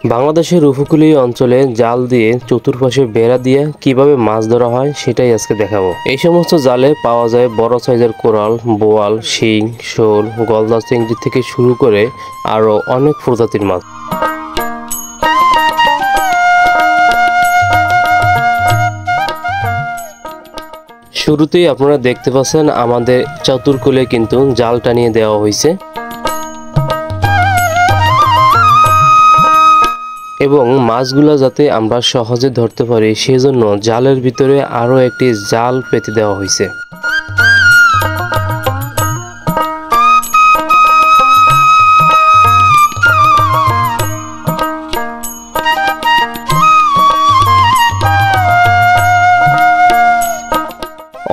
বাংলাদেশের উপকূলীয় অঞ্চলে জাল দিয়ে চতুর্পাশে বেড়া দিয়ে কিভাবে মাছ ধরা হয় সেটাই আজকে দেখাবো। এই সমস্ত জালে পাওয়া যায় বড় সাইজের কোরাল, বোয়াল, শিং, শোল, গলদা চিংড়ি থেকে শুরু করে আরও অনেক প্রজাতির মাছ। শুরুতেই আপনারা দেখতে পাচ্ছেন আমাদের চতুর্কূলে কিন্তু জাল টানিয়ে দেওয়া হয়েছে এবং মাছগুলো যাতে আমরা সহজে ধরতে পারি সেজন্য জালের ভিতরে আরও একটি জাল পেতে দেওয়া হয়েছে।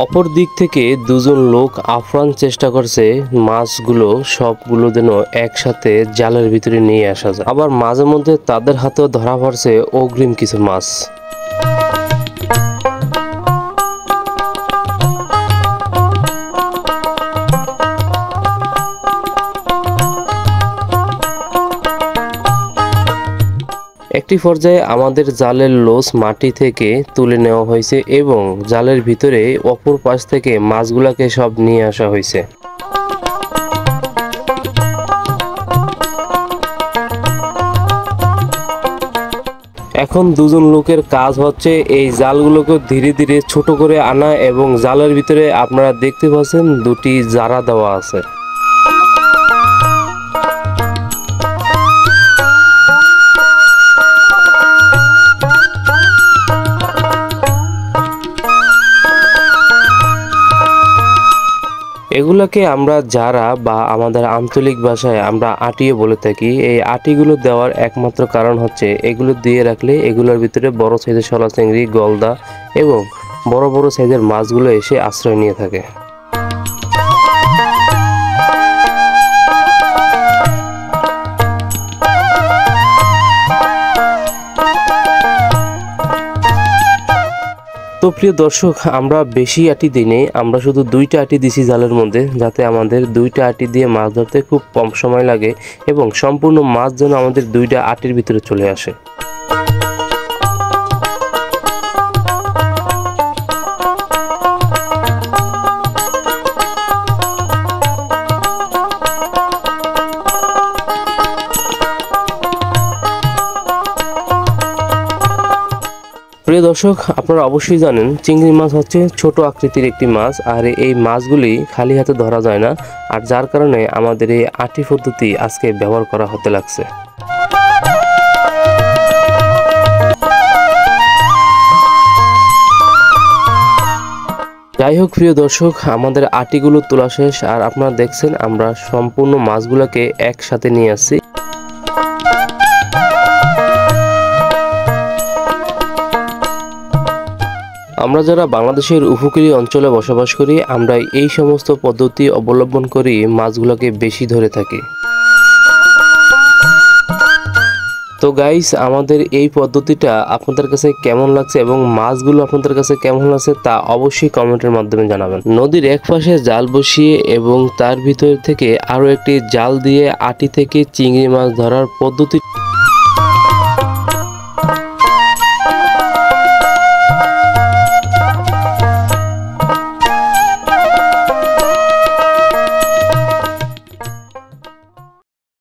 অপর দিক থেকে দুজন লোক আপ্রাণ চেষ্টা করছে মাছগুলো সবগুলো যেন একসাথে জালের ভিতরে নিয়ে আসা যায়। আবার মাঝে মধ্যে তাদের হাতেও ধরা পড়ছে অগ্রিম কিছু মাছ। একটি পর্যায়ে আমাদের জালের লোচ মাটি থেকে তুলে নেওয়া হয়েছে এবং জালের ভিতরে অপর পাশ থেকে মাছগুলাকে সব নিয়ে আসা হয়েছে। এখন দুজন লোকের কাজ হচ্ছে এই জালগুলোকে ধীরে ধীরে ছোট করে আনা এবং জালের ভিতরে আপনারা দেখতে পাচ্ছেন দুটি জারা দেওয়া আছে। এগুলোকে আমরা জারা বা আমাদের আঞ্চলিক ভাষায় আমরা আটিও বলে থাকি। এই আটিগুলো দেওয়ার একমাত্র কারণ হচ্ছে এগুলো দিয়ে রাখলে এগুলোর ভিতরে বড় সাইজের শলা চিংড়ি, গলদা এবং বড় বড় সাইজের মাছগুলো এসে আশ্রয় নিয়ে থাকে। তো প্রিয় দর্শক, আমরা বেশি আটি দিনে আমরা শুধু দুইটা আটি দিছি জালের মধ্যে, যাতে আমাদের দুইটা আটি দিয়ে মাছ ধরতে খুব কম সময় লাগে এবং সম্পূর্ণ মাছ যেন আমাদের দুইটা আটির ভিতরে চলে আসে। প্রিয় দর্শক, আপনারা অবশ্যই জানেন চিংড়ি মাছ হচ্ছে ছোট আকৃতির একটি মাছ, আর এই মাছগুলি খালি হাতে ধরা যায় না, আর যার কারণে আমাদের এই আটি পদ্ধতি আজকে ব্যবহার করা হতে লাগছে। যাই হোক প্রিয় দর্শক, আমাদের আটিগুলো তোলা শেষ, আর আপনারা দেখছেন আমরা সম্পূর্ণ মাছগুলোকে একসাথে নিয়ে আসছি। আমরা যারা বাংলাদেশের উপকূলীয় অঞ্চলে বসবাস করি, আমরা এই সমস্ত পদ্ধতি অবলম্বন করি মাছগুলোকে বেশি ধরে থাকি। তো গাইস, আমাদের এই পদ্ধতিটা আপনাদের কাছে কেমন লাগছে এবং মাছগুলো আপনাদের কাছে কেমন লাগছে তা অবশ্যই কমেন্টের মাধ্যমে জানাবেন। নদীর এক পাশে জাল বসিয়ে এবং তার ভিতর থেকে আরও একটি জাল দিয়ে আটি থেকে চিংড়ি মাছ ধরার পদ্ধতি